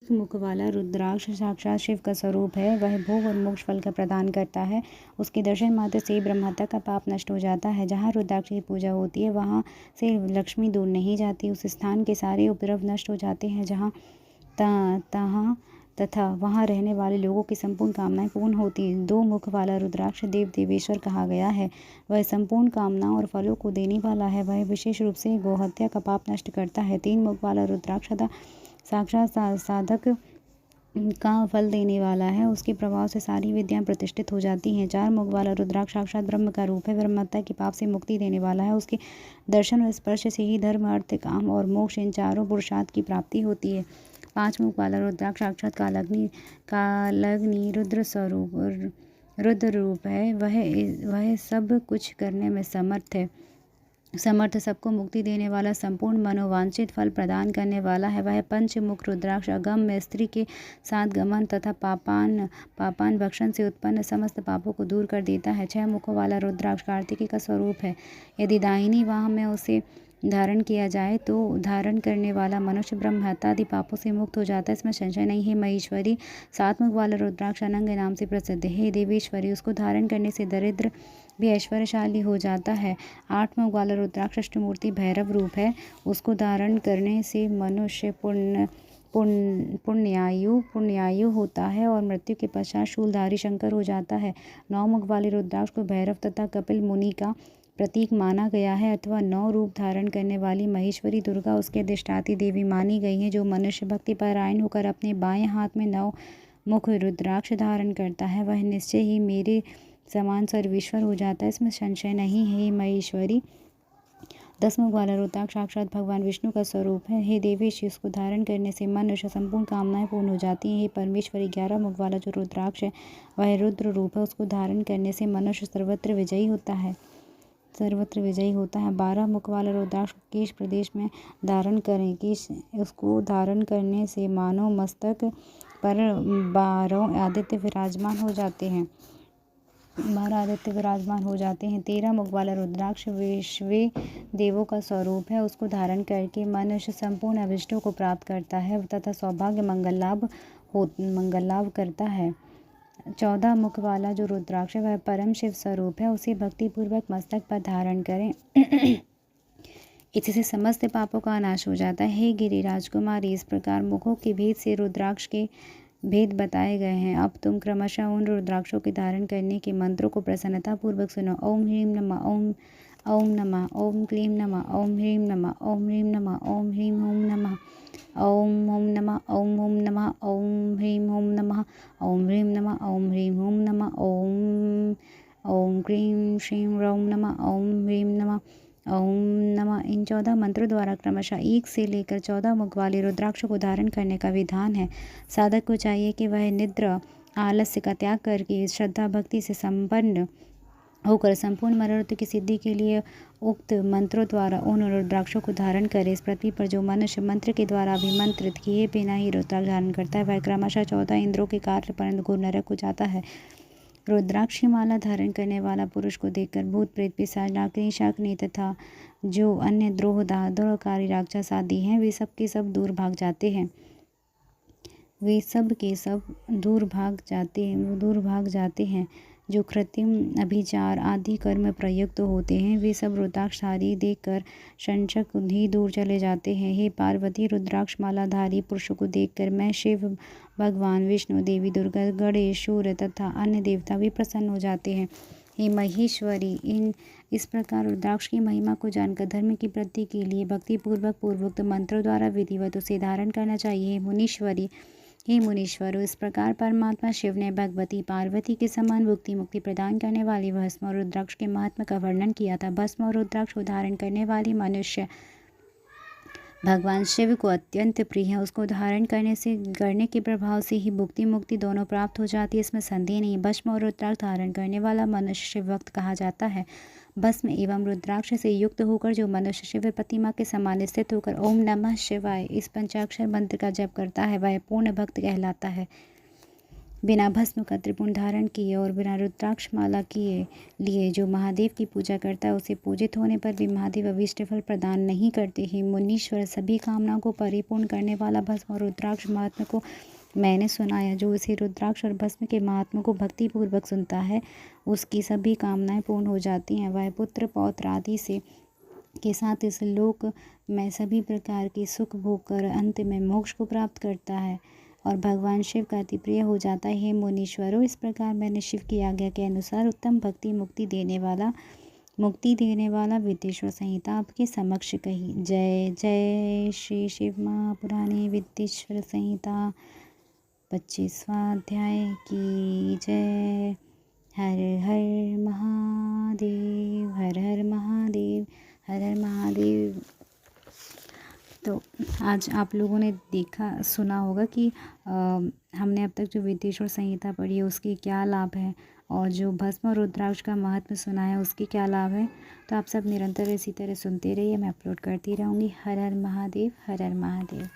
एक मुख वाला रुद्राक्ष साक्षात शिव का स्वरूप है। वह भोग और मोक्ष फल का प्रदान करता है। उसके दर्शन मात्र से ब्रह्महत्या का पाप नष्ट हो जाता है। जहाँ रुद्राक्ष की पूजा होती है वहाँ से लक्ष्मी दूर नहीं जाती। उस स्थान के सारे उपद्रव नष्ट हो जाते हैं जहाँ तहाँ तथा वहाँ रहने वाले लोगों की संपूर्ण कामनाएं पूर्ण होती हैं। 2 मुख वाला रुद्राक्ष देव देवेश्वर कहा गया है। वह संपूर्ण कामनाओं और फलों को देने वाला है। वह विशेष रूप से गोहत्या का पाप नष्ट करता है। 3 मुख वाला रुद्राक्ष साक्षात साधक का फल देने वाला है। उसके प्रभाव से सारी विद्याएं प्रतिष्ठित हो जाती हैं। 4 मुख वाला रुद्राक्ष साक्षात ब्रह्म का रूप है। ब्रह्महत्या के पाप से मुक्ति देने वाला है। उसके दर्शन और स्पर्श से ही धर्म अर्थ काम और मोक्ष इन चारों पुरुषार्थ की प्राप्ति होती है। 5 मुख वाला रुद्राक्ष साक्षात कालग्नि रुद्र स्वरूप रुद्र रूप है। वह सब कुछ करने में समर्थ सबको मुक्ति देने वाला, संपूर्ण मनोवांछित फल प्रदान करने वाला है। वह पंचमुख रुद्राक्ष अगम्य स्त्री के साथ गमन तथा पापान भक्षण से उत्पन्न समस्त पापों को दूर कर देता है। 6 मुखों वाला रुद्राक्ष कार्तिकेय का स्वरूप है। यदि दाहिनी बाह में उसे धारण किया जाए तो धारण करने वाला मनुष्य ब्रह्महत्या आदि पापों से मुक्त हो जाता है। इसमें संशय नहीं है। महेश्वरी 7 मुख वाला रुद्राक्ष अनंग नाम से प्रसिद्ध है। देवेश्वरी, उसको धारण करने से दरिद्र भी ऐश्वर्यशाली हो जाता है। 8 मुख वाला रुद्राक्ष अष्टमूर्ति भैरव रूप है। उसको धारण करने से मनुष्य पुण्यायु होता है और मृत्यु के पश्चात शूलधारी शंकर हो जाता है। 9 मुख वाले रुद्राक्ष को भैरव तथा कपिल मुनि का प्रतीक माना गया है अथवा 9 रूप धारण करने वाली महेश्वरी दुर्गा उसके अधिष्ठात्री देवी मानी गई है। जो मनुष्य भक्ति परायण होकर अपने बाएं हाथ में 9 मुख रुद्राक्ष धारण करता है वह निश्चय ही मेरे समान सर्वेश्वर हो जाता है। इसमें संशय नहीं है। महेश्वरी 10 मुख वाला रुद्राक्ष साक्षात भगवान विष्णु का स्वरूप है। हे देवेश, इसको धारण करने से मनुष्य संपूर्ण कामनाएं पूर्ण हो जाती हैं। हे परमेश्वरी 11 मुख वाला जो रुद्राक्ष है वह रुद्र रूप है। उसको धारण करने से मनुष्य सर्वत्र विजयी होता है। 12 मुख वाला रुद्राक्ष केश प्रदेश में धारण करें। केश उसको धारण करने से मानव मस्तक पर 12 आदित्य विराजमान हो जाते हैं। 13 मुख वाला रुद्राक्ष विश्वे देवों का स्वरूप है। उसको धारण करके मनुष्य संपूर्ण अभिष्टों को प्राप्त करता है तथा सौभाग्य मंगल लाभ करता है। 14 मुख वाला जो रुद्राक्ष है वह परम शिव स्वरूप है। उसे भक्ति पूर्वक मस्तक पर धारण करें। इससे समस्त पापों का नाश हो जाता है। हे गिरिराज कुमारी, इस प्रकार मुखों के भेद से रुद्राक्ष के भेद बताए गए हैं। अब तुम क्रमशः उन रुद्राक्षों के धारण करने के मंत्रों को प्रसन्नता पूर्वक सुनो। ओम ह्रीं नमः, ओम नमः, ओम क्लीं नमः, ओम ह्रीं नमः, ओम ह्रीं नमः, ओम ह्रीं ओम नमः, ओम ओम नमः, ओम ओम नमः, ओम ह्रीं ओम नमः, ओम ह्रीं नमः, ओम ह्रीं ओम नमः, ओम ओम क्रीं श्रीं रौं नमः, ओम ह्रीं नमः, ओम नमः। इन 14 मंत्रों द्वारा क्रमशः 1 से लेकर 14 मुख वाले रुद्राक्ष को धारण करने का विधान है। साधक को चाहिए कि वह निद्रा आलस्य का त्याग करके श्रद्धा भक्ति से संपन्न होकर संपूर्ण मनोरथ की सिद्धि के लिए उक्त मंत्रों द्वारा उन रुद्राक्षों को धारण करे। इस पृथ्वी पर जो मनुष्य मंत्र के द्वारा अभिमंत्रित किए बिना ही रुद्राक्ष धारण करता है वह क्रमशः 14 इंद्रों के कार्य परंत घोर नरक हो जाता है। रुद्राक्ष की माला धारण करने वाला पुरुष को देखकर भूत प्रेत पिशाच डाकिनी शाकिनी तथा जो अन्य द्रोहकारी राक्षस आदि हैं वे सब के सब दूर भाग जाते हैं। जो कृत्रिम अभिचार आदि कर्म प्रयुक्त होते हैं वे सब रुद्राक्षधारी देखकर संशक ही दूर चले जाते हैं। हे पार्वती, रुद्राक्ष मालाधारी पुरुषों को देखकर मैं शिव भगवान विष्णु, देवी दुर्गा, गणेश, सूर्य तथा अन्य देवता भी प्रसन्न हो जाते हैं। हे महेश्वरी, इस प्रकार रुद्राक्ष की महिमा को जानकर धर्म की वृद्धि के लिए भक्ति पूर्वक पूर्वोक्त मंत्रों द्वारा विधिवत उसे धारण करना चाहिए। हे मुनीश्वरों, इस प्रकार परमात्मा शिव ने भगवती पार्वती के समान मुक्ति प्रदान करने वाली भस्म और रुद्राक्ष के महात्मा का वर्णन किया था। भस्म और रुद्राक्ष को धारण करने वाली मनुष्य भगवान शिव को अत्यंत प्रिय है। उसको धारण करने के प्रभाव से ही भुक्ति मुक्ति दोनों प्राप्त हो जाती है, इसमें संदेह नहीं। भस्म और रुद्राक्ष धारण करने वाला मनुष्य शिव भक्त कहा जाता है। भस्म एवं रुद्राक्ष से युक्त होकर जो मनुष्य शिव प्रतिमा के समान स्थित होकर ओम नमः शिवाय इस पंचाक्षर मंत्र का जप करता है वह पूर्ण भक्त कहलाता है। बिना भस्म का त्रिपुंड धारण किए और बिना रुद्राक्ष माला किए लिए जो महादेव की पूजा करता है, उसे पूजित होने पर भी महादेव अभीष्ट फल प्रदान नहीं करते। ही मुनीश्वर, सभी कामनाओं को परिपूर्ण करने वाला भस्म और रुद्राक्ष महात्म्य को मैंने सुनाया। जो इसी रुद्राक्ष और भस्म के महात्म्य को भक्तिपूर्वक सुनता है, उसकी सभी कामनाएं पूर्ण हो जाती हैं। वह पुत्र पौत्र आदि से के साथ इस लोक में सभी प्रकार के सुख भोग कर अंत में मोक्ष को प्राप्त करता है और भगवान शिव का अति प्रिय हो जाता है। हे मुनीश्वरों, इस प्रकार मैंने शिव की आज्ञा के अनुसार उत्तम भक्ति मुक्ति देने वाला विद्येश्वर संहिता आपके समक्ष कही। जय जय श्री शिव महापुराणे विद्येश्वर संहिता 25वां अध्याय की जय। हर हर महादेव, हर हर महादेव, हर हर महादेव। तो आज आप लोगों ने सुना होगा कि हमने अब तक जो विद्येश्वर संहिता पढ़ी है उसके क्या लाभ है, और जो भस्म और रुद्राक्ष का महत्व सुना है उसके क्या लाभ है। तो आप सब निरंतर इसी तरह सुनते रहिए, मैं अपलोड करती रहूँगी। हर हर महादेव, हर हर महादेव।